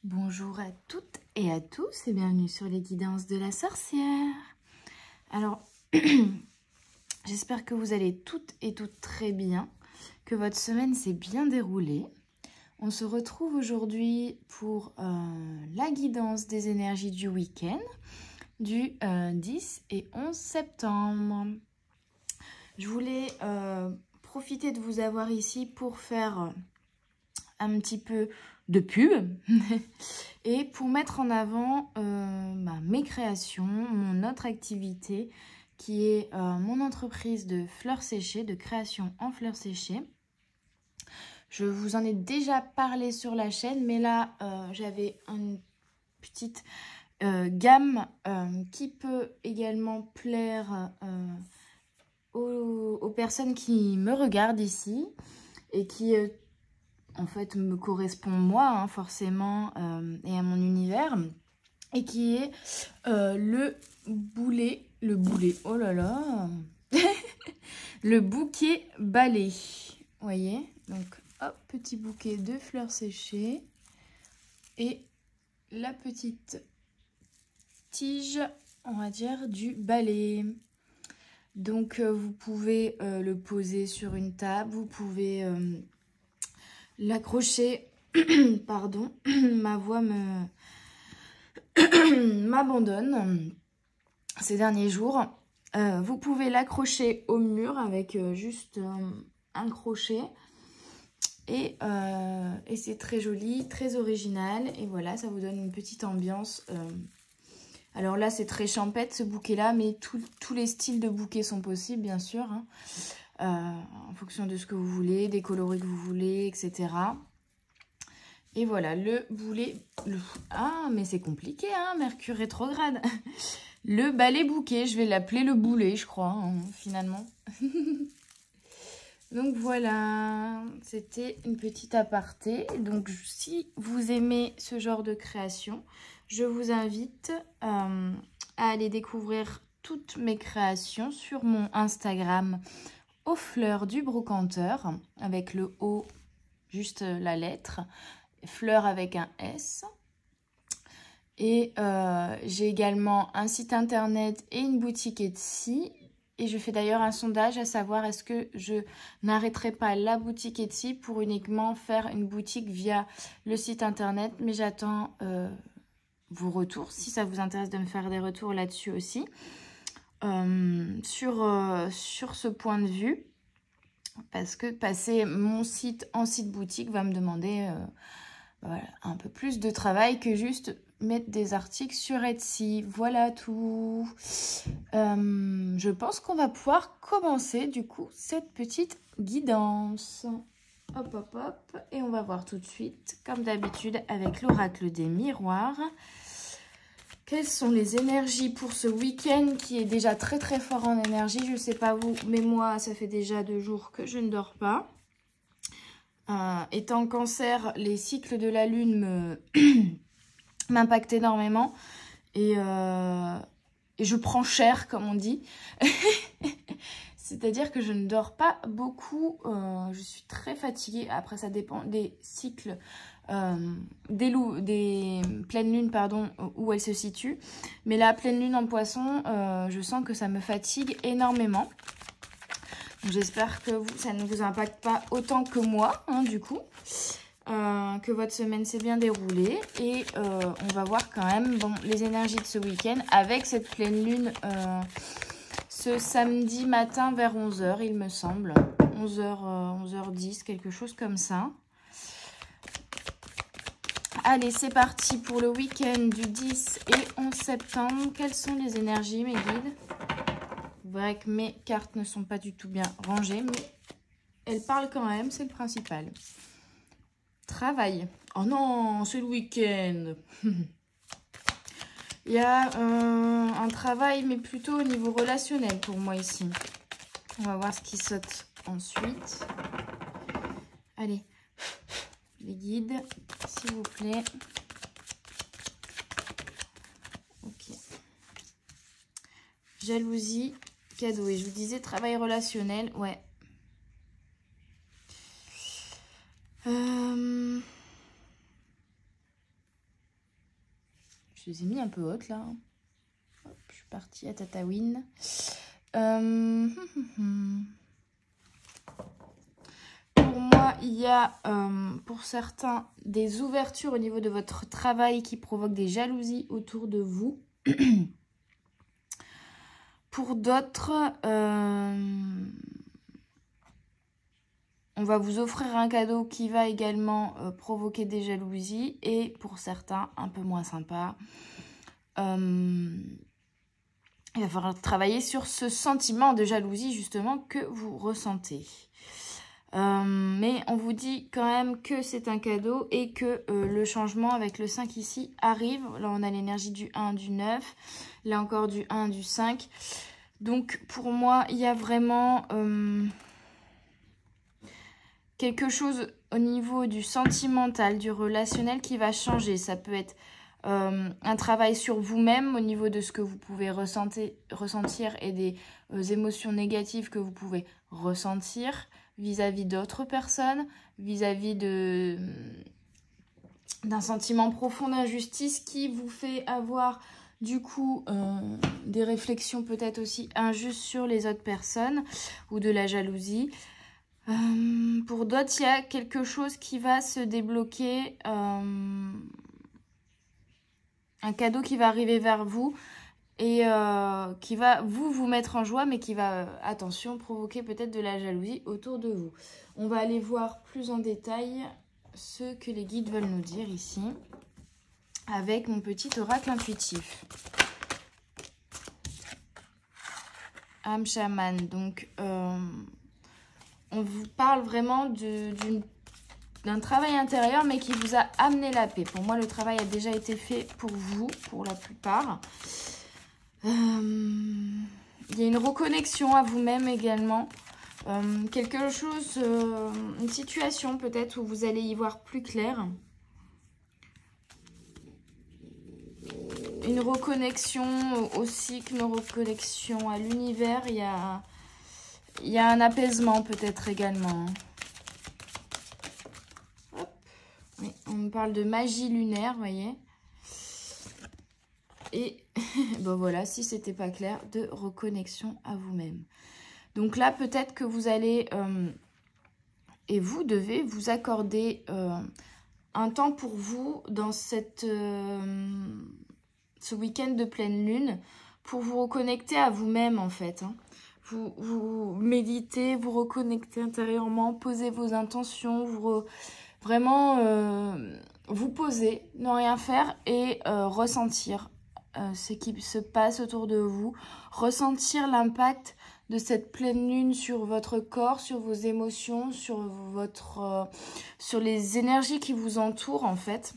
Bonjour à toutes et à tous et bienvenue sur les guidances de la sorcière. Alors, j'espère que vous allez toutes et toutes très bien, que votre semaine s'est bien déroulée. On se retrouve aujourd'hui pour la guidance des énergies du week-end du 10 et 11 septembre. Je voulais profiter de vous avoir ici pour faire un petit peu de pub et pour mettre en avant mes créations, mon autre activité qui est mon entreprise de fleurs séchées, de création en fleurs séchées. Je vous en ai déjà parlé sur la chaîne, mais là j'avais une petite gamme qui peut également plaire aux personnes qui me regardent ici et qui en fait me correspond moi forcément et à mon univers, et qui est le boulet, oh là là, le bouquet balai, vous voyez, donc hop, petit bouquet de fleurs séchées et la petite tige, on va dire, du balai. Donc vous pouvez le poser sur une table, vous pouvez l'accrocher, pardon, ma voix m'abandonne ces derniers jours. Vous pouvez l'accrocher au mur avec juste un crochet et c'est très joli, très original, et voilà, ça vous donne une petite ambiance. Alors là c'est très champêtre ce bouquet là, mais tous les styles de bouquets sont possibles bien sûr, hein. En fonction de ce que vous voulez, des coloris que vous voulez, etc. Et voilà, le boulet... Ah, mais c'est compliqué, hein, Mercure rétrograde. Le balai bouquet, je vais l'appeler le boulet, je crois, hein, finalement. Donc voilà, c'était une petite aparté. Donc si vous aimez ce genre de création, je vous invite à aller découvrir toutes mes créations sur mon Instagram aux fleurs du brocanteur, avec le O, juste la lettre, fleurs avec un S. Et j'ai également un site internet et une boutique Etsy. Et je fais d'ailleurs un sondage à savoir est-ce que je n'arrêterai pas la boutique Etsy pour uniquement faire une boutique via le site internet. Mais j'attends vos retours, si ça vous intéresse de me faire des retours là-dessus aussi. Sur ce point de vue, parce que passer mon site en site boutique va me demander voilà, un peu plus de travail que juste mettre des articles sur Etsy. Voilà tout. Je pense qu'on va pouvoir commencer du coup cette petite guidance. Hop hop hop, et on va voir tout de suite, comme d'habitude avec l'oracle des miroirs, quelles sont les énergies pour ce week-end qui est déjà très très fort en énergie. Je ne sais pas vous, mais moi, ça fait déjà 2 jours que je ne dors pas. Étant cancer, les cycles de la lune m'impactent énormément. Et je prends cher, comme on dit. C'est-à-dire que je ne dors pas beaucoup. Je suis très fatiguée. Après, ça dépend des cycles. Des pleines lunes, pardon, où elles se situent. Mais la pleine lune en poisson, je sens que ça me fatigue énormément. J'espère que ça ne vous impacte pas autant que moi, hein, du coup. Que votre semaine s'est bien déroulée. Et on va voir quand même les énergies de ce week-end avec cette pleine lune ce samedi matin vers 11 h, il me semble. 11h10, quelque chose comme ça. Allez, c'est parti pour le week-end du 10 et 11 septembre. Quelles sont les énergies, mes guides? Vous verrez que mes cartes ne sont pas du tout bien rangées, mais elles parlent quand même, c'est le principal. Travail. Oh non, c'est le week-end. Il y a un travail, mais plutôt au niveau relationnel pour moi ici. On va voir ce qui saute ensuite. Allez, les guides, s'il vous plaît. Ok. Jalousie, cadeau. Et je vous disais travail relationnel, ouais. Je les ai mis un peu hautes là. Hop, je suis partie à Tatawin. Pour moi, il y a pour certains des ouvertures au niveau de votre travail qui provoquent des jalousies autour de vous. Pour d'autres, on va vous offrir un cadeau qui va également provoquer des jalousies. Et pour certains, un peu moins sympa, il va falloir travailler sur ce sentiment de jalousie justement que vous ressentez. Mais on vous dit quand même que c'est un cadeau et que le changement avec le 5 ici arrive. Là, on a l'énergie du 1, du 9. Là encore du 1, du 5. Donc, pour moi, il y a vraiment quelque chose au niveau du sentimental, du relationnel qui va changer. Ça peut être un travail sur vous-même au niveau de ce que vous pouvez ressentir et des émotions négatives que vous pouvez ressentir vis-à-vis d'autres personnes, vis-à-vis d'un sentiment profond d'injustice qui vous fait avoir du coup des réflexions peut-être aussi injustes sur les autres personnes ou de la jalousie. Pour d'autres, il y a quelque chose qui va se débloquer, un cadeau qui va arriver vers vous et qui va vous mettre en joie, mais qui va, attention, provoquer peut-être de la jalousie autour de vous. On va aller voir plus en détail ce que les guides veulent nous dire ici, avec mon petit oracle intuitif. Âme chamane, donc on vous parle vraiment d'un travail intérieur, mais qui vous a amené la paix. Pour moi, le travail a déjà été fait pour vous, pour la plupart. Il y a une reconnexion à vous-même également. Quelque chose, une situation peut-être où vous allez y voir plus clair. Une reconnexion au cycle, une reconnexion à l'univers. Il y a un apaisement peut-être également. Hop. Oui, on me parle de magie lunaire, vous voyez. Et bon voilà, si c'était pas clair, de reconnexion à vous-même. Donc là, peut-être que vous allez, et vous devez vous accorder un temps pour vous dans ce week-end de pleine lune pour vous reconnecter à vous-même en fait. Hein. Vous méditez, vous reconnectez intérieurement, posez vos intentions, vraiment vous poser, ne rien faire et ressentir ce qui se passe autour de vous, ressentir l'impact de cette pleine lune sur votre corps, sur vos émotions, sur les énergies qui vous entourent en fait.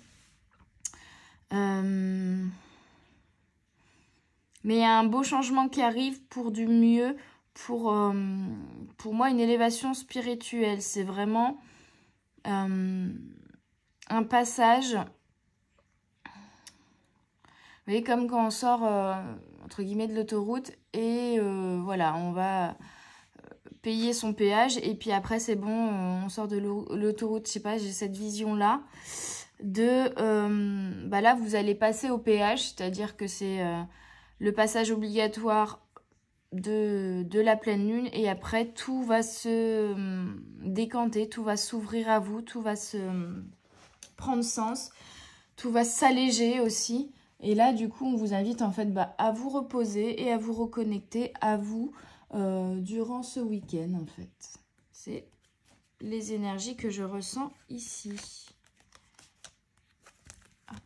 Mais il y a un beau changement qui arrive pour du mieux, pour moi une élévation spirituelle. C'est vraiment un passage. Vous voyez, comme quand on sort, entre guillemets, de l'autoroute et voilà, on va payer son péage et puis après, c'est bon, on sort de l'autoroute. Je sais pas, j'ai cette vision-là là, vous allez passer au péage, c'est-à-dire que c'est le passage obligatoire de la pleine lune et après, tout va se décanter, tout va s'ouvrir à vous, tout va se prendre sens, tout va s'alléger aussi. Et là, du coup, on vous invite en fait à vous reposer et à vous reconnecter à vous durant ce week-end en fait. C'est les énergies que je ressens ici. Hop.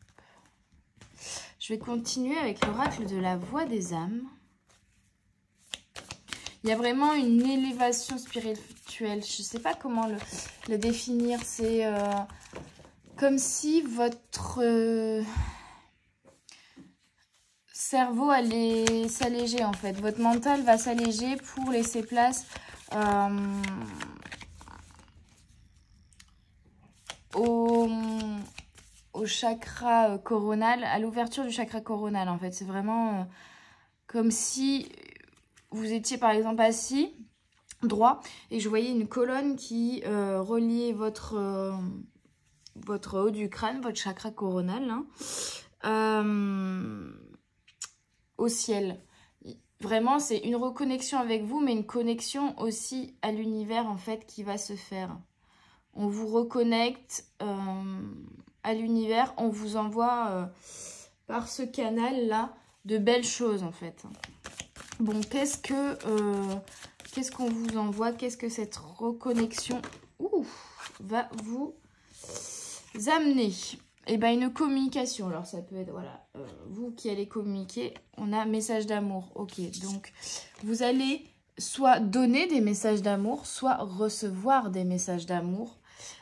Je vais continuer avec l'oracle de la voix des âmes. Il y a vraiment une élévation spirituelle. Je ne sais pas comment le définir. C'est comme si votre cerveau allait s'alléger en fait. Votre mental va s'alléger pour laisser place au chakra coronal, à l'ouverture du chakra coronal en fait. C'est vraiment comme si vous étiez par exemple assis droit et je voyais une colonne qui reliait votre haut du crâne, votre chakra coronal, hein, au ciel. Vraiment, c'est une reconnexion avec vous, mais une connexion aussi à l'univers, en fait, qui va se faire. On vous reconnecte à l'univers, on vous envoie par ce canal-là de belles choses, en fait. Bon, qu'est-ce qu'on vous envoie? Qu'est-ce que cette reconnexion va vous amener? Eh bien, une communication. Alors, ça peut être, voilà, vous qui allez communiquer, on a message d'amour. Ok, donc, vous allez soit donner des messages d'amour, soit recevoir des messages d'amour.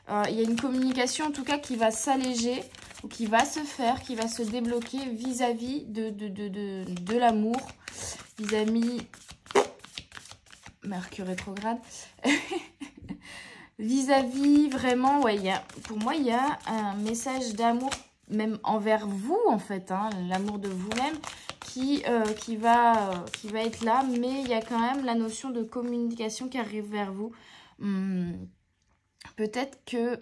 Il y a une communication, en tout cas, qui va s'alléger, ou qui va se faire, qui va se débloquer vis-à-vis de l'amour, vis-à-vis Mercure rétrograde. Vis-à-vis, vraiment, ouais, pour moi, il y a un message d'amour, même envers vous, en fait, hein, l'amour de vous-même, qui va être là, mais il y a quand même la notion de communication qui arrive vers vous. Peut-être que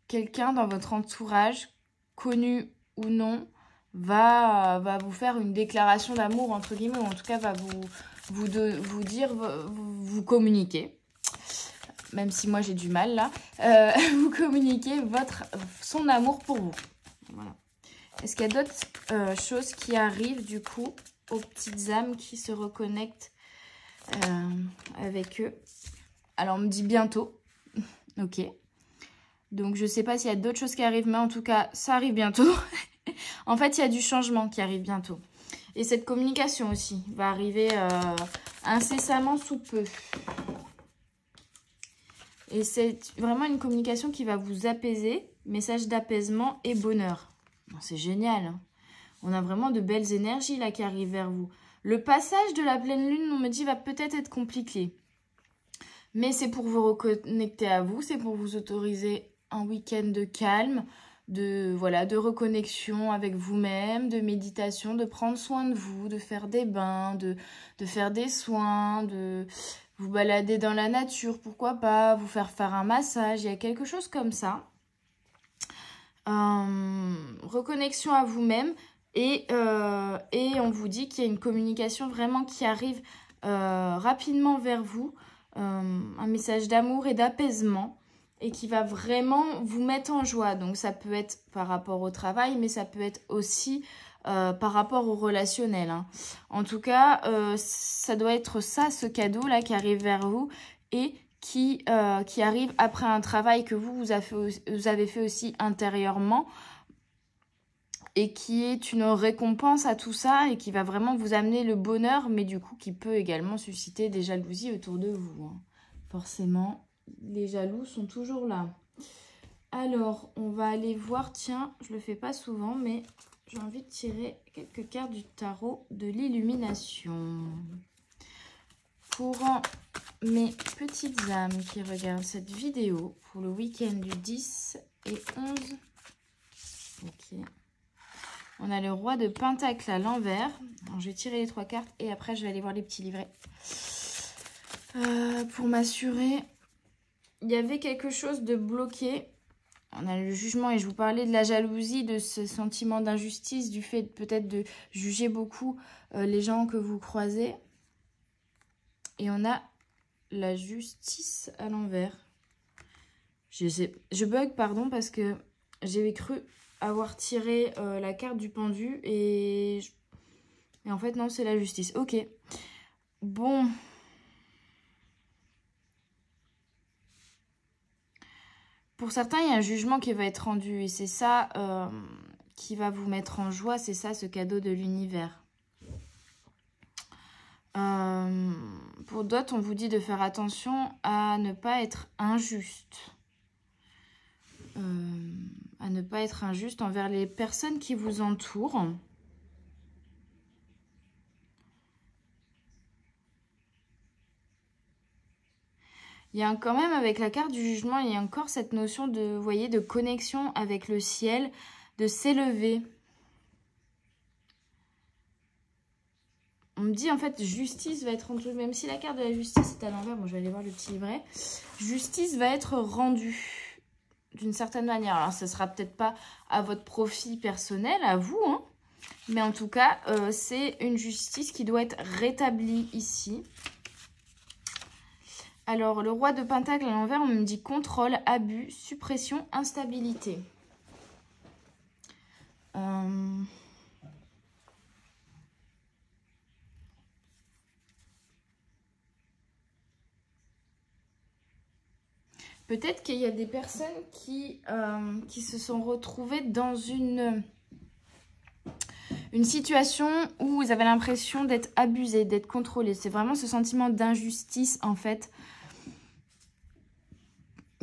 quelqu'un dans votre entourage, connu ou non, va vous faire une déclaration d'amour, entre guillemets, ou en tout cas va vous dire, vous communiquer. Même si moi j'ai du mal là, vous communiquez son amour pour vous. Voilà. Est-ce qu'il y a d'autres choses qui arrivent du coup aux petites âmes qui se reconnectent avec eux? Alors on me dit bientôt. Ok. Donc je ne sais pas s'il y a d'autres choses qui arrivent, mais en tout cas ça arrive bientôt. En fait il y a du changement qui arrive bientôt. Et cette communication aussi va arriver incessamment sous peu. Et c'est vraiment une communication qui va vous apaiser, message d'apaisement et bonheur. C'est génial, hein. On a vraiment de belles énergies là qui arrivent vers vous. Le passage de la pleine lune, on me dit, va peut-être être compliqué. Mais c'est pour vous reconnecter à vous, c'est pour vous autoriser un week-end de calme, de reconnexion avec vous-même, de méditation, de prendre soin de vous, de faire des bains, de faire des soins, de vous balader dans la nature, pourquoi pas, vous faire un massage, il y a quelque chose comme ça. Reconnexion à vous-même et on vous dit qu'il y a une communication vraiment qui arrive rapidement vers vous, un message d'amour et d'apaisement et qui va vraiment vous mettre en joie. Donc ça peut être par rapport au travail, mais ça peut être aussi par rapport au relationnel, hein. En tout cas, ça doit être ça, ce cadeau-là qui arrive vers vous et qui arrive après un travail que vous avez fait aussi intérieurement et qui est une récompense à tout ça et qui va vraiment vous amener le bonheur, mais du coup qui peut également susciter des jalousies autour de vous, hein. Forcément, les jaloux sont toujours là. Alors, on va aller voir, tiens, je le fais pas souvent, mais j'ai envie de tirer quelques cartes du tarot de l'illumination. Pour mes petites âmes qui regardent cette vidéo pour le week-end du 10 et 11. Ok. On a le roi de Pentacle à l'envers. Je vais tirer les 3 cartes et après je vais aller voir les petits livrets. Pour m'assurer, il y avait quelque chose de bloqué. On a le jugement et je vous parlais de la jalousie, de ce sentiment d'injustice, du fait peut-être de juger beaucoup les gens que vous croisez. Et on a la justice à l'envers. Je bug, pardon, parce que j'ai cru avoir tiré la carte du pendu et en fait, non, c'est la justice. Ok. Bon. Pour certains, il y a un jugement qui va être rendu et c'est ça qui va vous mettre en joie. C'est ça, ce cadeau de l'univers. Pour d'autres, on vous dit de faire attention à ne pas être injuste. À ne pas être injuste envers les personnes qui vous entourent. Il y a quand même, avec la carte du jugement, il y a encore cette notion de, vous voyez, de connexion avec le ciel, de s'élever. On me dit, en fait, justice va être rendue, même si la carte de la justice est à l'envers, bon, je vais aller voir le petit livret. Justice va être rendue. d'une certaine manière. Alors, ce ne sera peut-être pas à votre profit personnel, à vous, hein, mais en tout cas, c'est une justice qui doit être rétablie ici. Alors, le roi de Pentacle à l'envers, on me dit contrôle, abus, suppression, instabilité. Peut-être qu'il y a des personnes qui se sont retrouvées dans une situation où vous avez l'impression d'être abusé, d'être contrôlé. C'est vraiment ce sentiment d'injustice, en fait,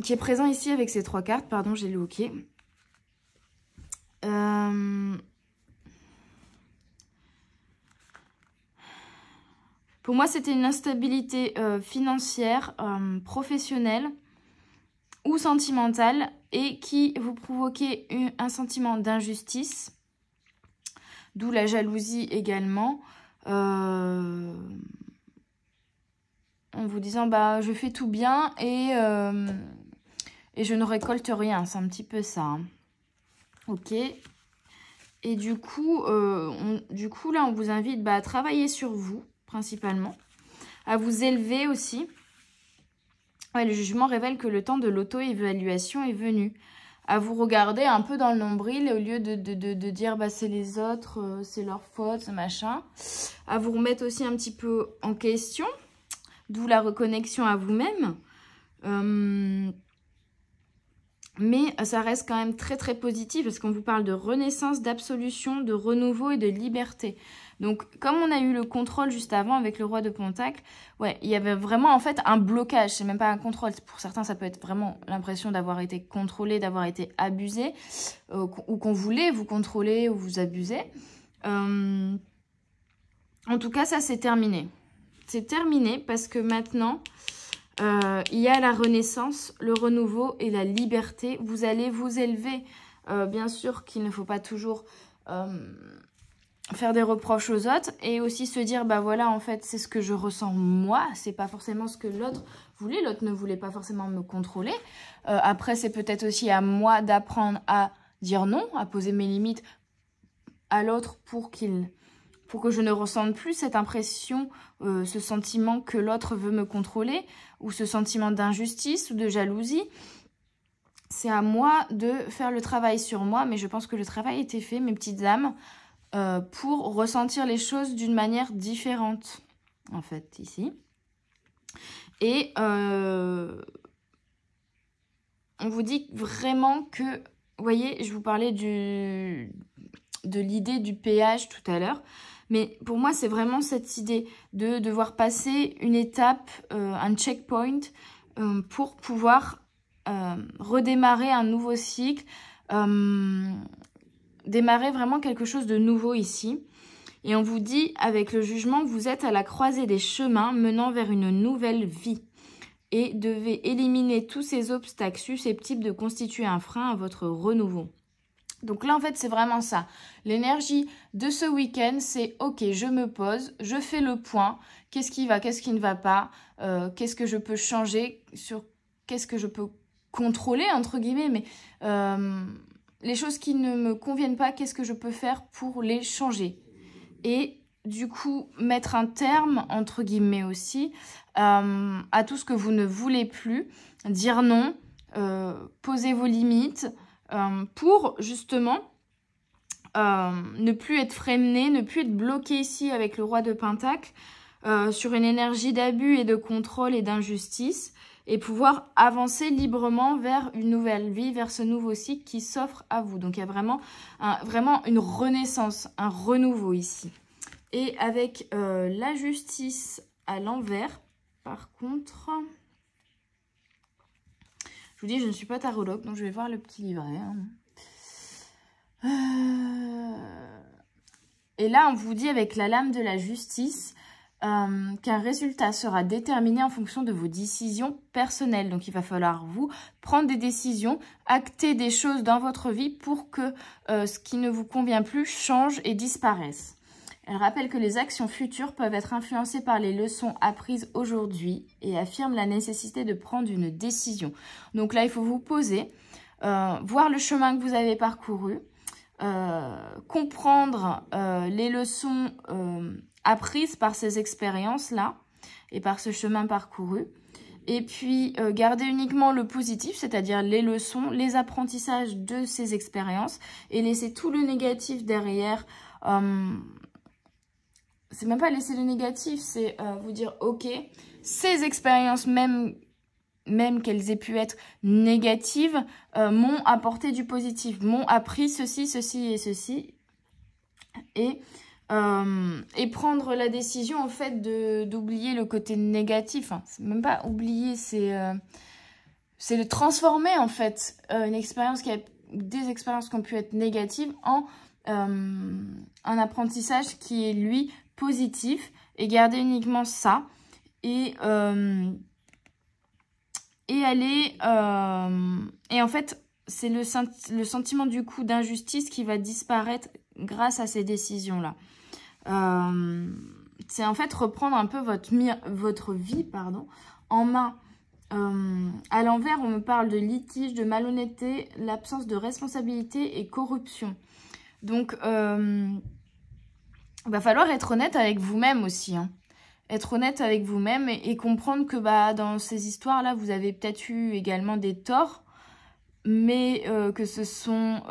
qui est présent ici avec ces 3 cartes. Pardon, j'ai lu OK. Pour moi, c'était une instabilité financière, professionnelle ou sentimentale et qui vous provoquait un sentiment d'injustice, d'où la jalousie également, en vous disant bah je fais tout bien et je ne récolte rien, c'est un petit peu ça. Hein. Ok. Et du coup, là, on vous invite à travailler sur vous, principalement, à vous élever aussi. Ouais, le jugement révèle que le temps de l'auto-évaluation est venu. À vous regarder un peu dans le nombril au lieu de dire bah, c'est les autres, c'est leur faute, ce machin. À vous remettre aussi un petit peu en question, d'où la reconnexion à vous-même. Mais ça reste quand même très très positif parce qu'on vous parle de renaissance, d'absolution, de renouveau et de liberté. Donc comme on a eu le contrôle juste avant avec le roi de Pentacle, ouais, il y avait vraiment en fait un blocage, c'est même pas un contrôle. Pour certains ça peut être vraiment l'impression d'avoir été contrôlé, d'avoir été abusé, ou qu'on voulait vous contrôler ou vous abuser. En tout cas ça c'est terminé. C'est terminé parce que maintenant... il y a la renaissance, le renouveau et la liberté. Vous allez vous élever. Bien sûr qu'il ne faut pas toujours faire des reproches aux autres et aussi se dire, bah voilà, en fait, c'est ce que je ressens moi. C'est pas forcément ce que l'autre voulait. L'autre ne voulait pas forcément me contrôler. Après, c'est peut-être aussi à moi d'apprendre à dire non, à poser mes limites à l'autre pour que je ne ressente plus cette impression, ce sentiment que l'autre veut me contrôler, ou ce sentiment d'injustice ou de jalousie. C'est à moi de faire le travail sur moi, mais je pense que le travail a été fait, mes petites âmes, pour ressentir les choses d'une manière différente, en fait, ici. Et on vous dit vraiment que, vous voyez, je vous parlais de l'idée du péage tout à l'heure, mais pour moi, c'est vraiment cette idée de devoir passer une étape, un checkpoint, pour pouvoir redémarrer un nouveau cycle, démarrer vraiment quelque chose de nouveau ici. Et on vous dit, avec le jugement, que vous êtes à la croisée des chemins menant vers une nouvelle vie et devez éliminer tous ces obstacles susceptibles de constituer un frein à votre renouveau. Donc là, en fait, c'est vraiment ça. L'énergie de ce week-end, c'est ok, je me pose, je fais le point. Qu'est-ce qui va, qu'est-ce qui ne va pas, qu'est-ce que je peux changer, sur qu'est-ce que je peux contrôler, entre guillemets, mais les choses qui ne me conviennent pas, qu'est-ce que je peux faire pour les changer. Et du coup, mettre un terme, entre guillemets aussi, à tout ce que vous ne voulez plus, dire non, poser vos limites, pour justement ne plus être freiné, ne plus être bloqué ici avec le roi de Pentacle sur une énergie d'abus et de contrôle et d'injustice et pouvoir avancer librement vers une nouvelle vie, vers ce nouveau cycle qui s'offre à vous. Donc il y a vraiment une renaissance, un renouveau ici. Et avec la justice à l'envers, par contre... Je vous dis, je ne suis pas tarologue, donc je vais voir le petit livret. Et là, on vous dit avec la lame de la justice qu'un résultat sera déterminé en fonction de vos décisions personnelles. Donc, il va falloir vous prendre des décisions, acter des choses dans votre vie pour que ce qui ne vous convient plus change et disparaisse. Elle rappelle que les actions futures peuvent être influencées par les leçons apprises aujourd'hui et affirme la nécessité de prendre une décision. Donc là, il faut vous poser, voir le chemin que vous avez parcouru, comprendre les leçons apprises par ces expériences-là et par ce chemin parcouru. Et puis, garder uniquement le positif, c'est-à-dire les leçons, les apprentissages de ces expériences et laisser tout le négatif derrière. C'est même pas laisser le négatif, c'est vous dire, ok, ces expériences, même qu'elles aient pu être négatives, m'ont apporté du positif, m'ont appris ceci, ceci et ceci. Et prendre la décision, en fait, d'oublier le côté négatif. Hein. C'est même pas oublier, c'est le transformer, en fait, une expérience des expériences qui ont pu être négatives en un apprentissage qui est, lui, positif, et garder uniquement ça. Et aller... et en fait, c'est le sentiment, du coup, d'injustice qui va disparaître grâce à ces décisions-là. C'est en fait reprendre un peu votre vie en main. À l'envers, on me parle de litige, de malhonnêteté, l'absence de responsabilité et corruption. Donc, il va falloir être honnête avec vous-même aussi. Hein. Être honnête avec vous-même et comprendre que dans ces histoires-là, vous avez peut-être eu également des torts, mais que ce sont,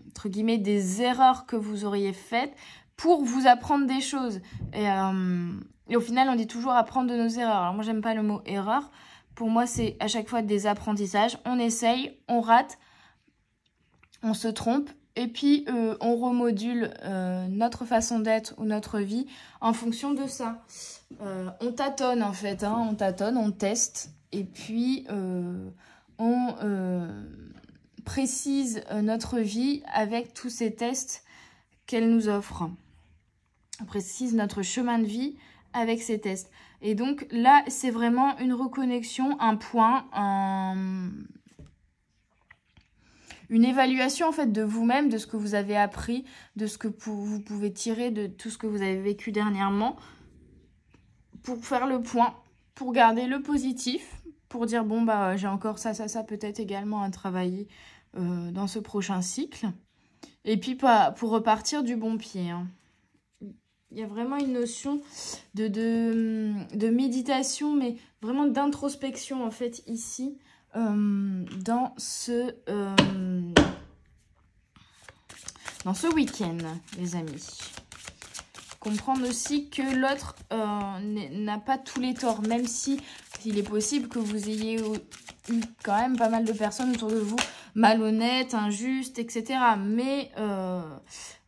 entre guillemets, des erreurs que vous auriez faites pour vous apprendre des choses. Et au final, on dit toujours apprendre de nos erreurs. Alors moi, j'aime pas le mot erreur. Pour moi, c'est à chaque fois des apprentissages. On essaye, on rate, on se trompe. Et puis, on remodule notre façon d'être ou notre vie en fonction de ça. On tâtonne, en fait. Hein, on tâtonne, on teste. Et puis, on précise notre vie avec tous ces tests qu'elle nous offre. On précise notre chemin de vie avec ces tests. Et donc là, c'est vraiment une reconnexion, un point, une évaluation en fait de vous-même, de ce que vous avez appris, de ce que vous pouvez tirer de tout ce que vous avez vécu dernièrement, pour faire le point, pour garder le positif, pour dire bon j'ai encore ça peut-être également à travailler dans ce prochain cycle. Et puis pour repartir du bon pied. Hein. Il y a vraiment une notion de méditation, mais vraiment d'introspection, en fait, ici, dans ce week-end, les amis. Comprendre aussi que l'autre n'a pas tous les torts, même si il est possible que vous ayez eu quand même pas mal de personnes autour de vous malhonnêtes, injustes, etc. Mais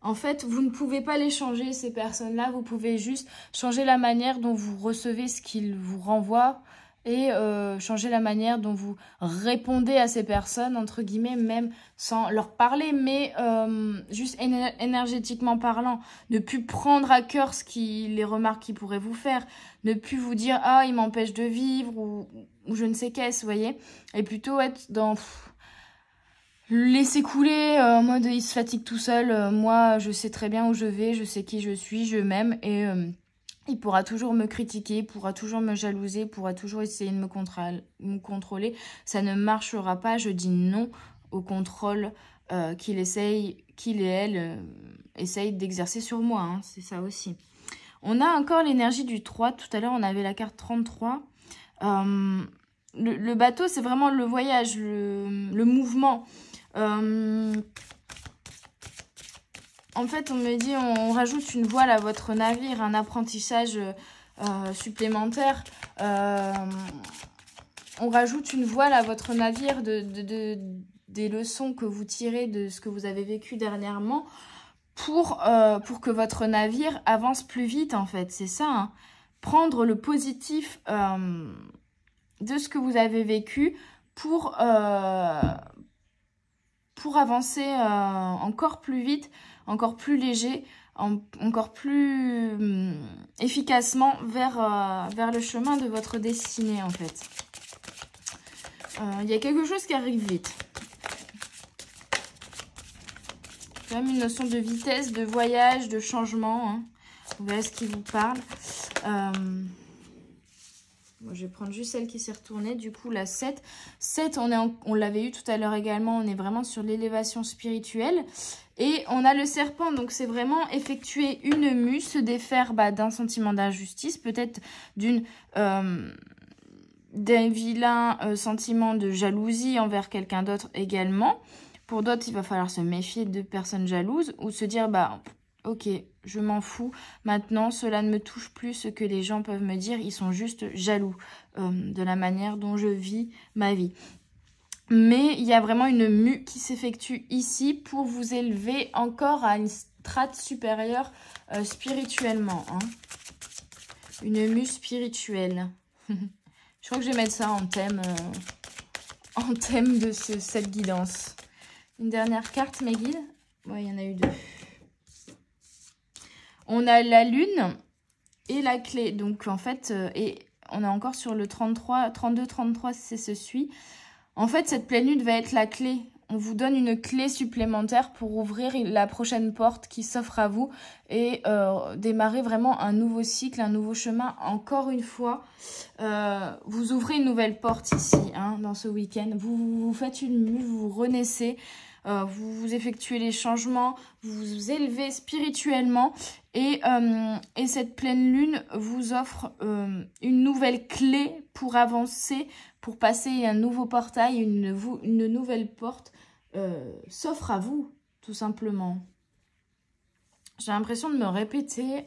en fait, vous ne pouvez pas les changer, ces personnes-là. Vous pouvez juste changer la manière dont vous recevez ce qu'ils vous renvoient et changer la manière dont vous répondez à ces personnes, entre guillemets, même sans leur parler, mais juste énergétiquement parlant. Ne plus prendre à cœur les remarques qu'ils pourraient vous faire. Ne plus vous dire « Ah, il m'empêche de vivre » ou je ne sais qu'est-ce, vous voyez. Et plutôt être dans... laisser couler, en mode il se fatigue tout seul, moi je sais très bien où je vais, je sais qui je suis, je m'aime et il pourra toujours me critiquer, pourra toujours me jalouser, pourra toujours essayer de me contrôler. Ça ne marchera pas, je dis non au contrôle qu'il et elle essayent d'exercer sur moi, hein, c'est ça aussi. On a encore l'énergie du 3, tout à l'heure on avait la carte 33. Le bateau c'est vraiment le voyage, le mouvement. En fait, on me dit, on rajoute une voile à votre navire, un apprentissage supplémentaire. On rajoute une voile à votre navire des leçons que vous tirez de ce que vous avez vécu dernièrement pour que votre navire avance plus vite, en fait. C'est ça, hein. Prendre le positif de ce que vous avez vécu pour avancer encore plus vite, encore plus léger, encore plus efficacement vers le chemin de votre destinée, en fait. Il y a quelque chose qui arrive vite. Quand même une notion de vitesse, de voyage, de changement. Hein. Vous voyez ce qui vous parle. Moi, je vais prendre juste celle qui s'est retournée. Du coup, la 7. 7, on l'avait eu tout à l'heure également. On est vraiment sur l'élévation spirituelle. Et on a le serpent. Donc, c'est vraiment effectuer une mue, se défaire d'un sentiment d'injustice. Peut-être d'un vilain sentiment de jalousie envers quelqu'un d'autre également. Pour d'autres, il va falloir se méfier de personnes jalouses ou se dire, ok, je m'en fous. Maintenant, cela ne me touche plus ce que les gens peuvent me dire. Ils sont juste jaloux de la manière dont je vis ma vie. Mais il y a vraiment une mue qui s'effectue ici pour vous élever encore à une strate supérieure spirituellement. Hein. Une mue spirituelle. Je crois que je vais mettre ça en thème de cette guidance. Une dernière carte, mes guides. Ouais, il y en a eu 2. On a la lune et la clé. Donc, en fait, et on est encore sur le 33, 32, 33, si ça se suit. En fait, cette pleine lune va être la clé. On vous donne une clé supplémentaire pour ouvrir la prochaine porte qui s'offre à vous et démarrer vraiment un nouveau cycle, un nouveau chemin. Encore une fois, vous ouvrez une nouvelle porte ici, hein, dans ce week-end. Vous faites une mue, vous renaissez, vous effectuez les changements, vous vous élevez spirituellement. Et cette pleine lune vous offre une nouvelle clé pour avancer, pour passer un nouveau portail, une nouvelle porte s'offre à vous, tout simplement. J'ai l'impression de me répéter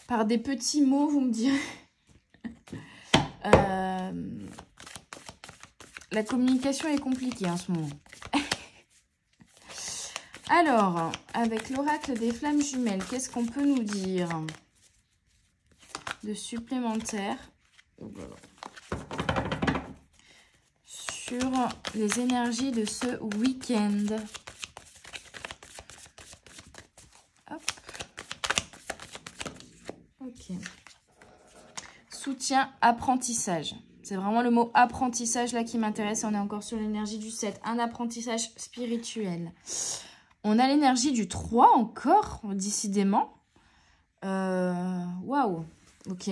par des petits mots, vous me direz. La communication est compliquée en ce moment. Alors, avec l'oracle des flammes jumelles, qu'est-ce qu'on peut nous dire de supplémentaire sur les énergies de ce week-end? Hop. Ok. Soutien, apprentissage. C'est vraiment le mot apprentissage là qui m'intéresse. On est encore sur l'énergie du 7. Un apprentissage spirituel. On a l'énergie du 3 encore, décidément. Waouh. Ok.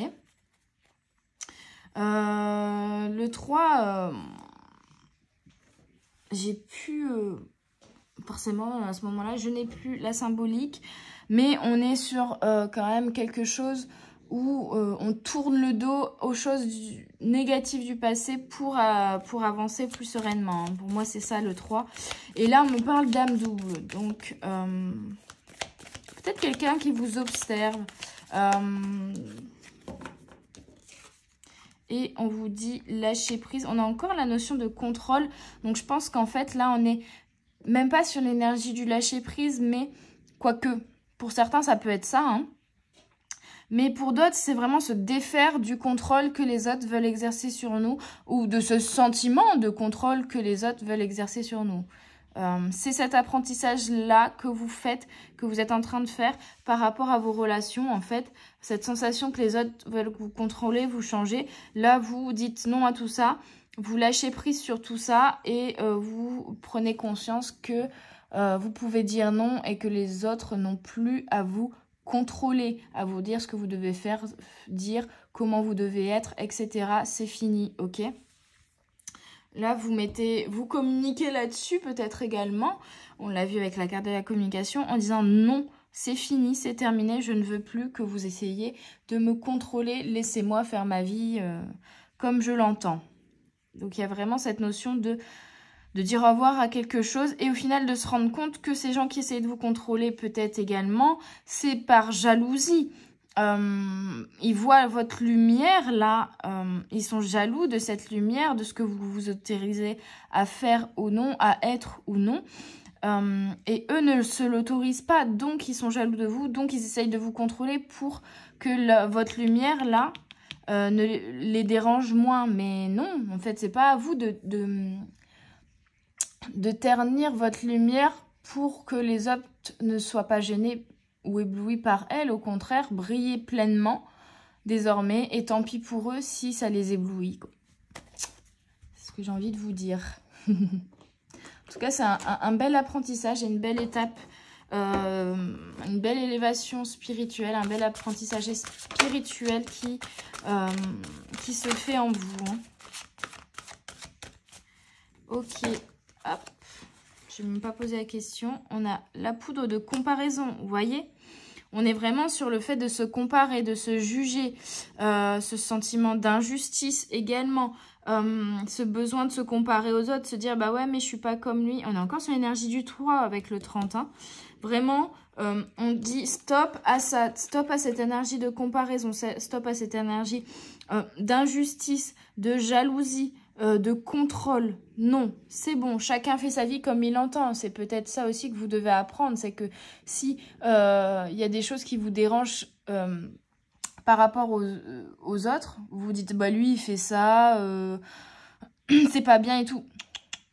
Le 3, j'ai pu... forcément, à ce moment-là, je n'ai plus la symbolique. Mais on est sur quand même quelque chose où on tourne le dos aux choses négatives du passé pour avancer plus sereinement. Pour moi, c'est ça le 3. Et là, on me parle d'âme double. Donc, peut-être quelqu'un qui vous observe. Et on vous dit lâcher prise. On a encore la notion de contrôle. Donc, je pense qu'en fait, là, on n'est même pas sur l'énergie du lâcher prise. Mais quoique, pour certains, ça peut être ça, hein. Mais pour d'autres, c'est vraiment se défaire du contrôle que les autres veulent exercer sur nous ou de ce sentiment de contrôle que les autres veulent exercer sur nous. C'est cet apprentissage-là que vous faites, que vous êtes en train de faire par rapport à vos relations, en fait. Cette sensation que les autres veulent vous contrôler, vous changer. Là, vous dites non à tout ça, vous lâchez prise sur tout ça et vous prenez conscience que vous pouvez dire non et que les autres n'ont plus à vous contrôler, à vous dire ce que vous devez faire, dire comment vous devez être, etc. C'est fini, ok? Là, vous communiquez là-dessus peut-être également. On l'a vu avec la carte de la communication en disant non, c'est fini, c'est terminé. Je ne veux plus que vous essayiez de me contrôler. Laissez-moi faire ma vie comme je l'entends. Donc, il y a vraiment cette notion de dire au revoir à quelque chose et au final de se rendre compte que ces gens qui essayent de vous contrôler peut-être également, c'est par jalousie. Ils voient votre lumière là, ils sont jaloux de cette lumière, de ce que vous vous autorisez à faire ou non, à être ou non. Et eux ne se l'autorisent pas, donc ils sont jaloux de vous, donc ils essayent de vous contrôler pour que votre lumière là ne les dérange moins. Mais non, en fait, c'est pas à vous de ternir votre lumière pour que les autres ne soient pas gênés ou éblouis par elle. Au contraire, brillez pleinement désormais et tant pis pour eux si ça les éblouit. C'est ce que j'ai envie de vous dire. En tout cas, c'est un bel apprentissage et une belle étape une belle élévation spirituelle, un bel apprentissage spirituel qui se fait en vous. Hein. Ok, hop, je ne vais même pas poser la question. On a la poudre de comparaison, vous voyez? On est vraiment sur le fait de se comparer, de se juger, ce sentiment d'injustice également, ce besoin de se comparer aux autres, se dire bah ouais mais je suis pas comme lui. On est encore sur l'énergie du 3 avec le 30. Hein. Vraiment, on dit stop à ça, stop à cette énergie de comparaison, stop à cette énergie d'injustice, de jalousie, de contrôle. Non, c'est bon, chacun fait sa vie comme il l'entend. C'est peut-être ça aussi que vous devez apprendre, c'est que si y a des choses qui vous dérangent par rapport aux autres, vous vous dites bah lui il fait ça, c'est pas bien et tout.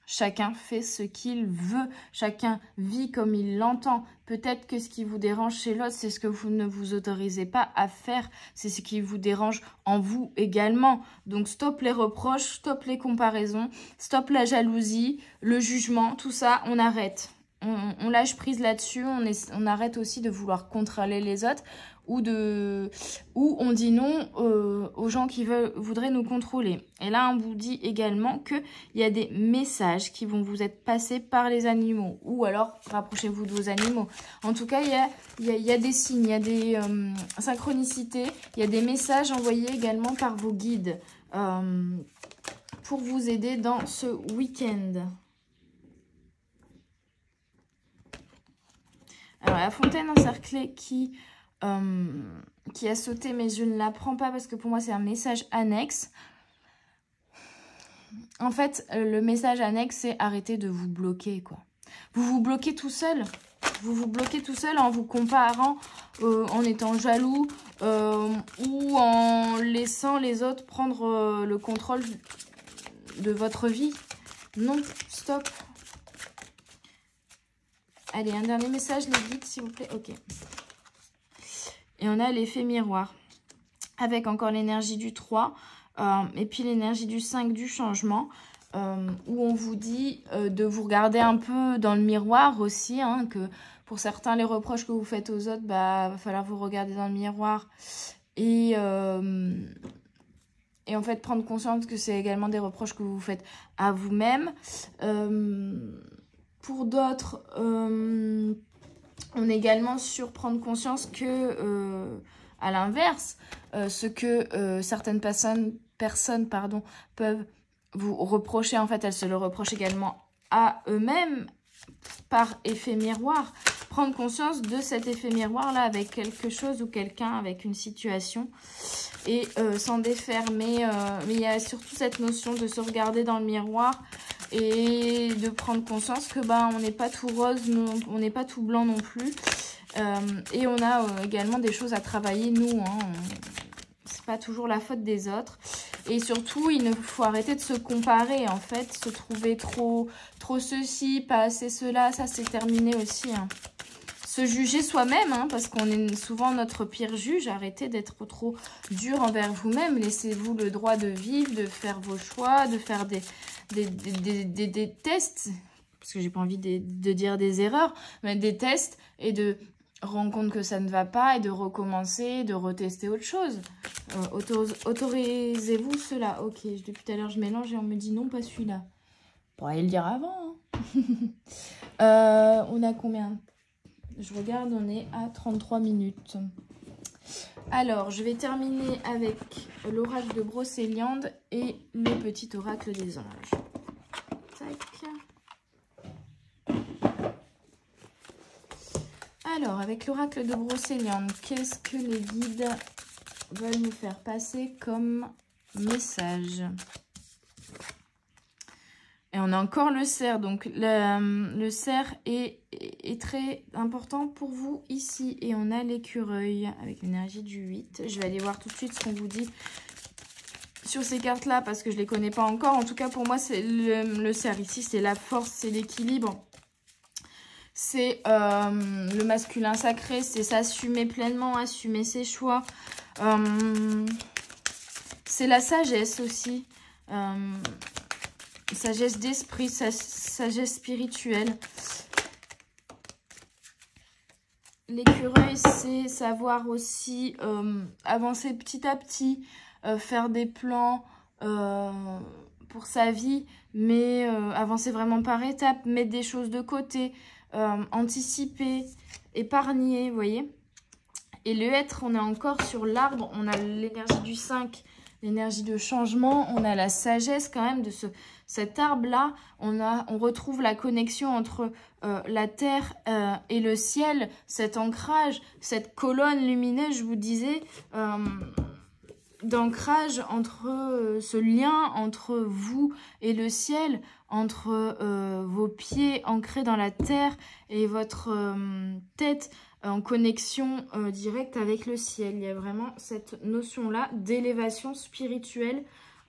Chacun fait ce qu'il veut, chacun vit comme il l'entend. Peut-être que ce qui vous dérange chez l'autre, c'est ce que vous ne vous autorisez pas à faire. C'est ce qui vous dérange en vous également. Donc stop les reproches, stop les comparaisons, stop la jalousie, le jugement, tout ça, on arrête. On lâche prise là-dessus, on arrête aussi de vouloir contrôler les autres ou on dit non aux gens qui voudraient nous contrôler. Et là, on vous dit également qu'il y a des messages qui vont vous être passés par les animaux ou alors rapprochez-vous de vos animaux. En tout cas, il y a des signes, il y a des synchronicités, il y a des messages envoyés également par vos guides pour vous aider dans ce week-end. Alors, la fontaine encerclée qui a sauté, mais je ne la prends pas parce que pour moi, c'est un message annexe. En fait, le message annexe, c'est arrêter de vous bloquer, quoi. Vous vous bloquez tout seul. Vous vous bloquez tout seul en vous comparant, en étant jaloux ou en laissant les autres prendre le contrôle de votre vie. Non, stop. Allez, un dernier message, les guides, s'il vous plaît. Ok. Et on a l'effet miroir. Avec encore l'énergie du 3. Et puis l'énergie du 5 du changement. Où on vous dit de vous regarder un peu dans le miroir aussi. Hein, que pour certains, les reproches que vous faites aux autres, bah, va falloir vous regarder dans le miroir. Et en fait, prendre conscience que c'est également des reproches que vous faites à vous-même. Pour d'autres, on est également sur prendre conscience que, à l'inverse, ce que certaines personnes peuvent vous reprocher, en fait, elles se le reprochent également à eux-mêmes par effet miroir. Prendre conscience de cet effet miroir-là avec quelque chose ou quelqu'un, avec une situation et s'en défaire. Mais il y a surtout cette notion de se regarder dans le miroir et de prendre conscience que bah, on n'est pas tout rose, on n'est pas tout blanc non plus. Et on a également des choses à travailler, nous. Hein. C'est pas toujours la faute des autres. Et surtout, il faut arrêter de se comparer, en fait. Se trouver trop ceci, pas assez cela, ça c'est terminé aussi. Hein. Se juger soi-même, hein, parce qu'on est souvent notre pire juge. Arrêtez d'être trop dur envers vous-même. Laissez-vous le droit de vivre, de faire vos choix, de faire des tests. Parce que j'ai pas envie de dire des erreurs, mais des tests et de rendre compte que ça ne va pas et de recommencer, de retester autre chose. Autorisez-vous cela. Ok, depuis tout à l'heure je mélange et on me dit non, pas celui-là. On pourrait le dire avant. Hein. On a combien? Je regarde, on est à 33 minutes. Alors, je vais terminer avec l'oracle de Brocéliande et le petit oracle des anges. Tac. Alors, avec l'oracle de Brocéliande, qu'est-ce que les guides veulent nous faire passer comme message? Et on a encore le cerf. Donc, le cerf est très important pour vous ici. Et on a l'écureuil avec l'énergie du 8. Je vais aller voir tout de suite ce qu'on vous dit sur ces cartes-là parce que je ne les connais pas encore. En tout cas, pour moi, c'est le cerf. Ici, c'est la force, c'est l'équilibre. C'est le masculin sacré, c'est s'assumer pleinement, assumer ses choix. C'est la sagesse aussi. Sagesse d'esprit, sagesse spirituelle. l'écureuil, c'est savoir aussi avancer petit à petit, faire des plans pour sa vie, mais avancer vraiment par étapes, mettre des choses de côté, anticiper, épargner, vous voyez. Et le être, on est encore sur l'arbre, on a l'énergie du 5, l'énergie de changement, on a la sagesse quand même de cet arbre-là. On retrouve la connexion entre la terre et le ciel, cet ancrage, cette colonne lumineuse, je vous disais, d'ancrage entre ce lien entre vous et le ciel, entre vos pieds ancrés dans la terre et votre tête en connexion directe avec le ciel. Il y a vraiment cette notion-là d'élévation spirituelle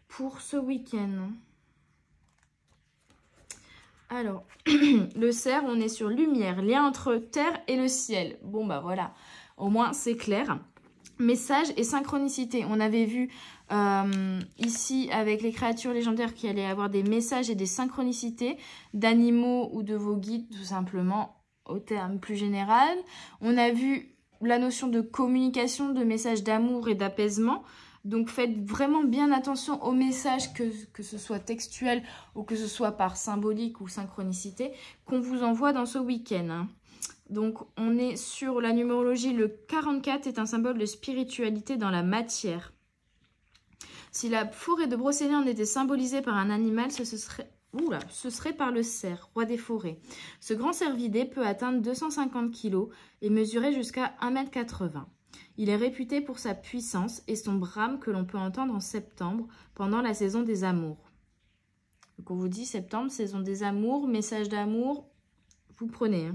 pour ce week-end. Alors, le cerf, on est sur lumière, lien entre terre et le ciel. Bon, bah voilà, au moins c'est clair. Message et synchronicité. On avait vu ici avec les créatures légendaires qu'il allait avoir des messages et des synchronicités d'animaux ou de vos guides, tout simplement, au terme plus général. On a vu la notion de communication, de messages d'amour et d'apaisement. Donc faites vraiment bien attention aux messages, que ce soit textuel ou que ce soit par symbolique ou synchronicité, qu'on vous envoie dans ce week-end. Donc on est sur la numérologie, le 44 est un symbole de spiritualité dans la matière. Si la forêt de Brocéliande était symbolisée par un animal, ce serait par le cerf, roi des forêts. Ce grand cervidé peut atteindre 250 kg et mesurer jusqu'à 1,80 m. Il est réputé pour sa puissance et son brame que l'on peut entendre en septembre pendant la saison des amours. Donc on vous dit septembre, saison des amours, message d'amour, vous prenez.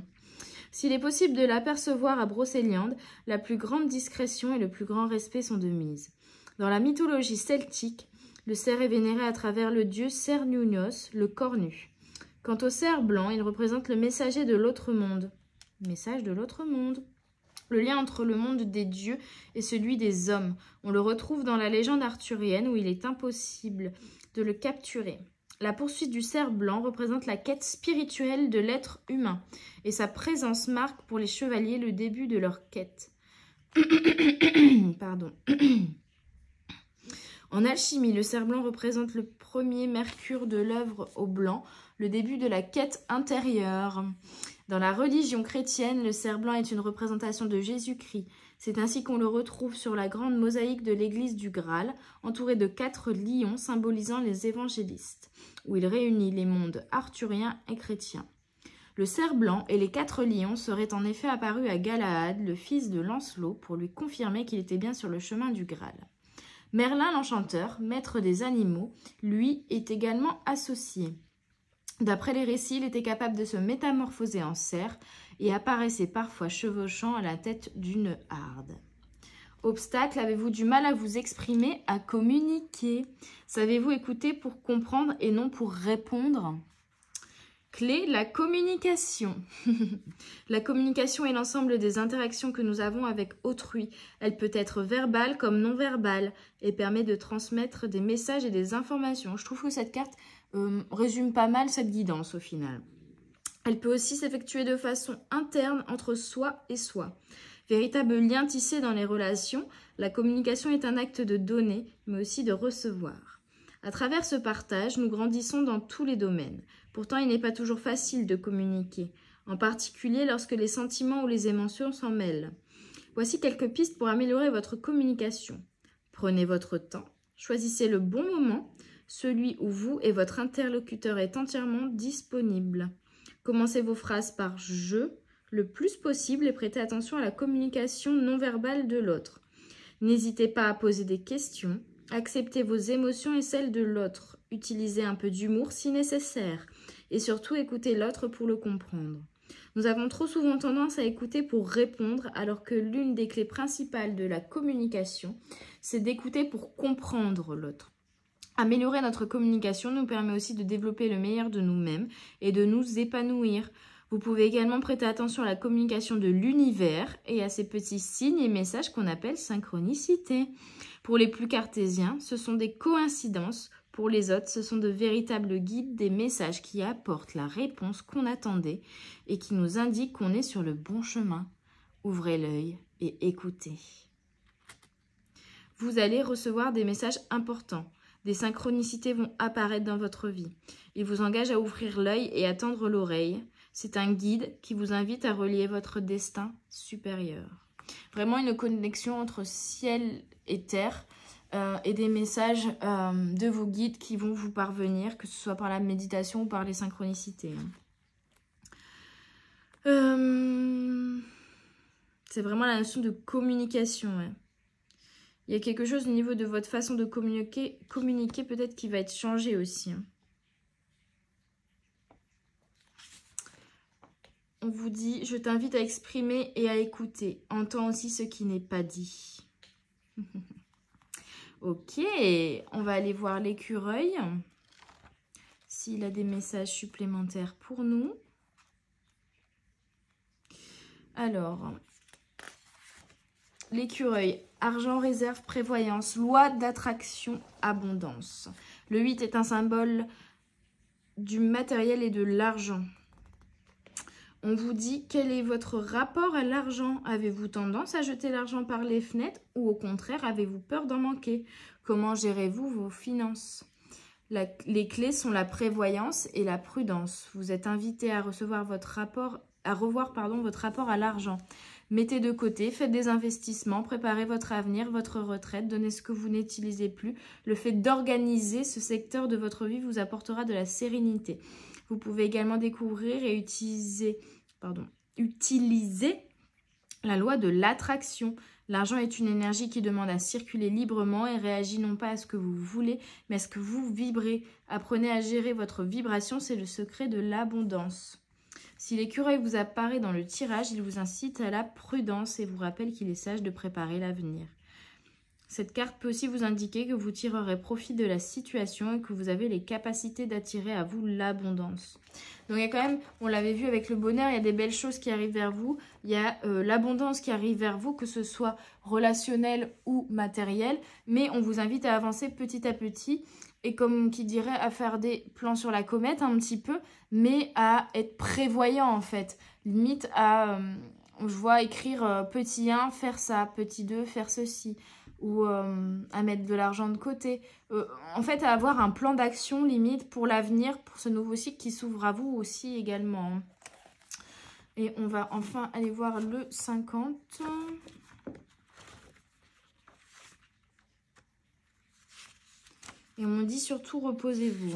S'il est possible de l'apercevoir à Brocéliande, la plus grande discrétion et le plus grand respect sont de mise. Dans la mythologie celtique, le cerf est vénéré à travers le dieu Cernunnos, le cornu. Quant au cerf blanc, il représente le messager de l'autre monde. Message de l'autre monde. Le lien entre le monde des dieux et celui des hommes. On le retrouve dans la légende arthurienne où il est impossible de le capturer. La poursuite du cerf blanc représente la quête spirituelle de l'être humain et sa présence marque pour les chevaliers le début de leur quête. Pardon. En alchimie, le cerf blanc représente le premier mercure de l'œuvre au blanc, le début de la quête intérieure. Dans la religion chrétienne, le cerf blanc est une représentation de Jésus-Christ. C'est ainsi qu'on le retrouve sur la grande mosaïque de l'église du Graal, entouré de 4 lions symbolisant les évangélistes, où il réunit les mondes arthuriens et chrétiens. Le cerf blanc et les 4 lions seraient en effet apparus à Galahad, le fils de Lancelot, pour lui confirmer qu'il était bien sur le chemin du Graal. Merlin l'enchanteur, maître des animaux, lui, est également associé. D'après les récits, il était capable de se métamorphoser en cerf et apparaissait parfois chevauchant à la tête d'une harde. Obstacle, avez-vous du mal à vous exprimer, à communiquer? Savez-vous écouter pour comprendre et non pour répondre? Clé, la communication. La communication est l'ensemble des interactions que nous avons avec autrui. Elle peut être verbale comme non verbale et permet de transmettre des messages et des informations. Je trouve que cette carte résume pas mal cette guidance au final. Elle peut aussi s'effectuer de façon interne entre soi et soi. Véritable lien tissé dans les relations, la communication est un acte de donner, mais aussi de recevoir. À travers ce partage, nous grandissons dans tous les domaines. Pourtant, il n'est pas toujours facile de communiquer, en particulier lorsque les sentiments ou les émotions s'en mêlent. Voici quelques pistes pour améliorer votre communication. Prenez votre temps, choisissez le bon moment, celui où vous et votre interlocuteur est entièrement disponible. Commencez vos phrases par « je » le plus possible et prêtez attention à la communication non verbale de l'autre. N'hésitez pas à poser des questions. Acceptez vos émotions et celles de l'autre. Utilisez un peu d'humour si nécessaire. Et surtout, écoutez l'autre pour le comprendre. Nous avons trop souvent tendance à écouter pour répondre, alors que l'une des clés principales de la communication, c'est d'écouter pour comprendre l'autre. Améliorer notre communication nous permet aussi de développer le meilleur de nous-mêmes et de nous épanouir. Vous pouvez également prêter attention à la communication de l'univers et à ces petits signes et messages qu'on appelle synchronicité. Pour les plus cartésiens, ce sont des coïncidences. Pour les autres, ce sont de véritables guides, des messages qui apportent la réponse qu'on attendait et qui nous indiquent qu'on est sur le bon chemin. ouvrez l'œil et écoutez. Vous allez recevoir des messages importants. Des synchronicités vont apparaître dans votre vie. Il vous engage à ouvrir l'œil et à tendre l'oreille. C'est un guide qui vous invite à relier votre destin supérieur. Vraiment une connexion entre ciel et terre et des messages de vos guides qui vont vous parvenir, que ce soit par la méditation ou par les synchronicités. C'est vraiment la notion de communication. Ouais. Il y a quelque chose au niveau de votre façon de communiquer peut-être qui va être changé aussi. On vous dit, je t'invite à exprimer et à écouter. Entends aussi ce qui n'est pas dit. Ok, on va aller voir l'écureuil. S'il a des messages supplémentaires pour nous. Alors, l'écureuil, argent, réserve, prévoyance, loi d'attraction, abondance. Le 8 est un symbole du matériel et de l'argent. On vous dit quel est votre rapport à l'argent. Avez-vous tendance à jeter l'argent par les fenêtres ou au contraire, avez-vous peur d'en manquer? Comment gérez-vous vos finances? Les clés sont la prévoyance et la prudence. Vous êtes invité à revoir votre rapport à l'argent. Mettez de côté, faites des investissements, préparez votre avenir, votre retraite, donnez ce que vous n'utilisez plus. Le fait d'organiser ce secteur de votre vie vous apportera de la sérénité. Vous pouvez également découvrir et utiliser la loi de l'attraction. L'argent est une énergie qui demande à circuler librement et réagit non pas à ce que vous voulez, mais à ce que vous vibrez. Apprenez à gérer votre vibration, c'est le secret de l'abondance. Si l'écureuil vous apparaît dans le tirage, il vous incite à la prudence et vous rappelle qu'il est sage de préparer l'avenir. Cette carte peut aussi vous indiquer que vous tirerez profit de la situation et que vous avez les capacités d'attirer à vous l'abondance. Donc il y a quand même, on l'avait vu avec le bonheur, il y a des belles choses qui arrivent vers vous. Il y a l'abondance qui arrive vers vous, que ce soit relationnel ou matériel. Mais on vous invite à avancer petit à petit et comme qui dirait à faire des plans sur la comète un petit peu, mais à être prévoyant en fait. Limite à, je vois écrire petit 1, faire ça, petit 2, faire ceci. Ou à mettre de l'argent de côté. En fait, à avoir un plan d'action limite pour l'avenir, pour ce nouveau cycle qui s'ouvre à vous aussi également. Et on va enfin aller voir le 50. Et on me dit surtout reposez-vous.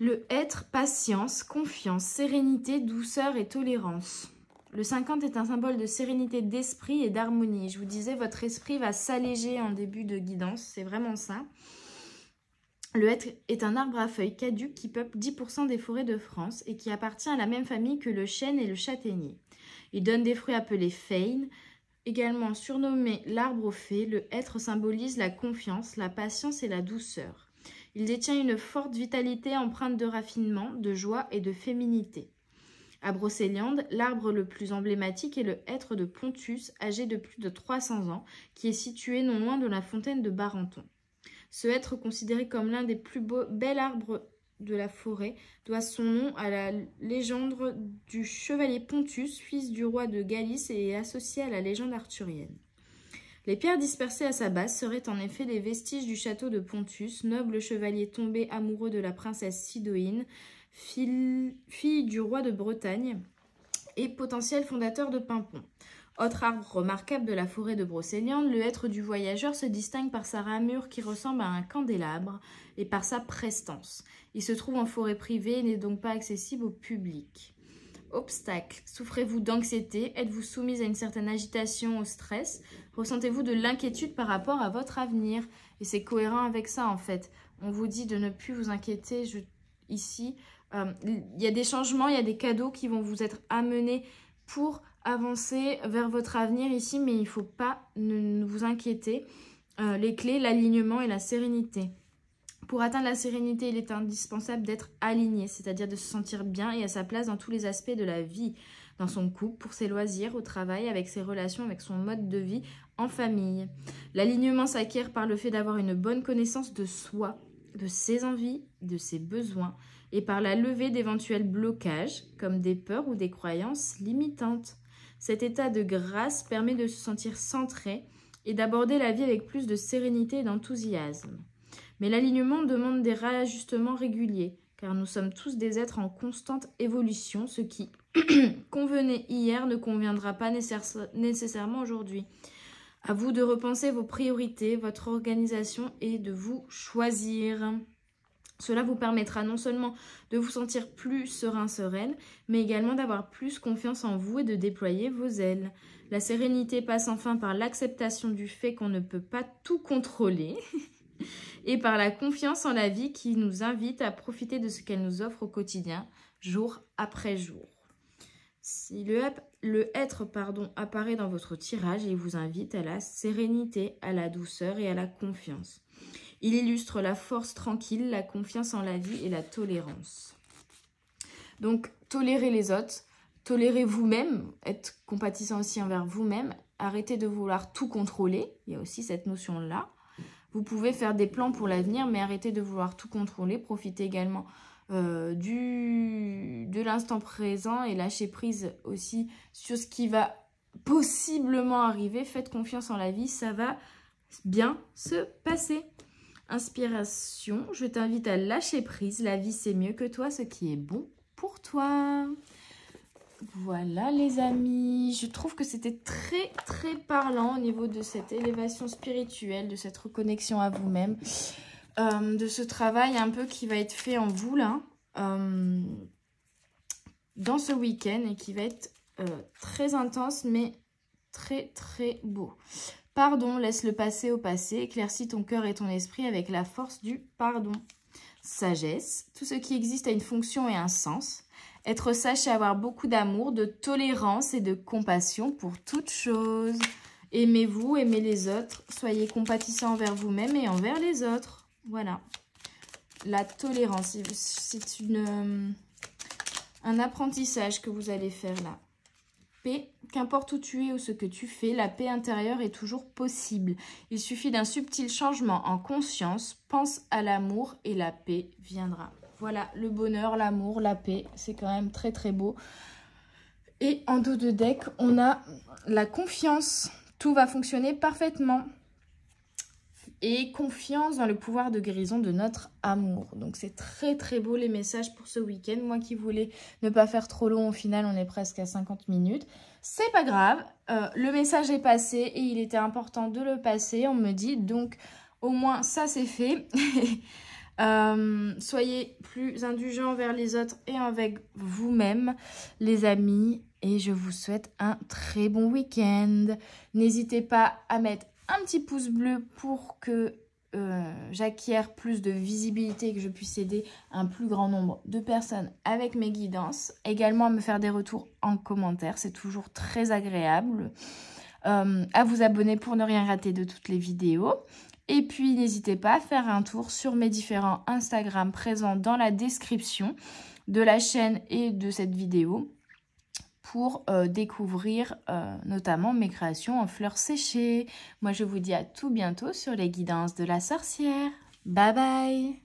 Le être, patience, confiance, sérénité, douceur et tolérance. Le 50 est un symbole de sérénité d'esprit et d'harmonie. Je vous disais, votre esprit va s'alléger en début de guidance. C'est vraiment ça. Le hêtre est un arbre à feuilles caduques qui peuple 10% des forêts de France et qui appartient à la même famille que le chêne et le châtaignier. Il donne des fruits appelés fanes. Également surnommé l'arbre aux fées, le hêtre symbolise la confiance, la patience et la douceur. Il détient une forte vitalité empreinte de raffinement, de joie et de féminité. À Brocéliande, l'arbre le plus emblématique est le hêtre de Pontus, âgé de plus de 300 ans, qui est situé non loin de la fontaine de Barenton. Ce hêtre, considéré comme l'un des plus bels arbres de la forêt, doit son nom à la légende du chevalier Pontus, fils du roi de Galice et est associé à la légende arthurienne. Les pierres dispersées à sa base seraient en effet les vestiges du château de Pontus, noble chevalier tombé amoureux de la princesse Sidoine, fille du roi de Bretagne et potentiel fondateur de Pimpon. Autre arbre remarquable de la forêt de Brocéliande, le hêtre du voyageur se distingue par sa ramure qui ressemble à un candélabre et par sa prestance. Il se trouve en forêt privée et n'est donc pas accessible au public. Obstacle. Souffrez-vous d'anxiété? Êtes-vous soumise à une certaine agitation, au stress? Ressentez-vous de l'inquiétude par rapport à votre avenir? Et c'est cohérent avec ça en fait. On vous dit de ne plus vous inquiéter ici. Il y a des changements, il y a des cadeaux qui vont vous être amenés pour avancer vers votre avenir ici, mais il ne faut pas ne vous inquiéter. Les clés, l'alignement et la sérénité. Pour atteindre la sérénité, il est indispensable d'être aligné, c'est-à-dire de se sentir bien et à sa place dans tous les aspects de la vie, dans son couple, pour ses loisirs, au travail, avec ses relations, avec son mode de vie, en famille. L'alignement s'acquiert par le fait d'avoir une bonne connaissance de soi, de ses envies, de ses besoins, et par la levée d'éventuels blocages, comme des peurs ou des croyances limitantes. Cet état de grâce permet de se sentir centré et d'aborder la vie avec plus de sérénité et d'enthousiasme. Mais l'alignement demande des réajustements réguliers, car nous sommes tous des êtres en constante évolution. Ce qui convenait hier ne conviendra pas nécessairement aujourd'hui. À vous de repenser vos priorités, votre organisation et de vous choisir. Cela vous permettra non seulement de vous sentir plus serein, sereine, mais également d'avoir plus confiance en vous et de déployer vos ailes. La sérénité passe enfin par l'acceptation du fait qu'on ne peut pas tout contrôler et par la confiance en la vie qui nous invite à profiter de ce qu'elle nous offre au quotidien, jour après jour. Si le être apparaît dans votre tirage, il vous invite à la sérénité, à la douceur et à la confiance. Il illustre la force tranquille, la confiance en la vie et la tolérance. Donc, tolérez les autres, tolérez vous-même, être compatissant aussi envers vous-même, arrêtez de vouloir tout contrôler, il y a aussi cette notion-là. Vous pouvez faire des plans pour l'avenir, mais arrêtez de vouloir tout contrôler, profitez également de l'instant présent et lâchez prise aussi sur ce qui va possiblement arriver. Faites confiance en la vie, ça va bien se passer. Inspiration, je t'invite à lâcher prise. La vie, c'est mieux que toi, ce qui est bon pour toi. Voilà les amis, je trouve que c'était très très parlant au niveau de cette élévation spirituelle, de cette reconnexion à vous-même, de ce travail un peu qui va être fait en vous là, dans ce week-end et qui va être très intense mais très très beau. Pardon, laisse le passé au passé, éclaircis ton cœur et ton esprit avec la force du pardon. Sagesse, tout ce qui existe a une fonction et un sens. Être sage et avoir beaucoup d'amour, de tolérance et de compassion pour toute chose. Aimez-vous, aimez les autres, soyez compatissants envers vous-même et envers les autres. Voilà. La tolérance, c'est un apprentissage que vous allez faire là. Paix, qu'importe où tu es ou ce que tu fais, la paix intérieure est toujours possible. Il suffit d'un subtil changement en conscience. Pense à l'amour et la paix viendra. Voilà, le bonheur, l'amour, la paix, c'est quand même très très beau. Et en dos de deck, on a la confiance. Tout va fonctionner parfaitement. Et confiance dans le pouvoir de guérison de notre amour. Donc c'est très très beau les messages pour ce week-end. Moi qui voulais ne pas faire trop long, au final on est presque à 50 minutes. C'est pas grave, le message est passé et il était important de le passer, on me dit. Donc au moins ça c'est fait. Soyez plus indulgents envers les autres et avec vous-même les amis. Et je vous souhaite un très bon week-end. N'hésitez pas à mettre un petit pouce bleu pour que j'acquière plus de visibilité et que je puisse aider un plus grand nombre de personnes avec mes guidances. Également à me faire des retours en commentaire, c'est toujours très agréable. À vous abonner pour ne rien rater de toutes les vidéos. Et puis n'hésitez pas à faire un tour sur mes différents Instagram présents dans la description de la chaîne et de cette vidéo, pour découvrir notamment mes créations en fleurs séchées. Moi, je vous dis à tout bientôt sur les guidances de la sorcière. Bye bye!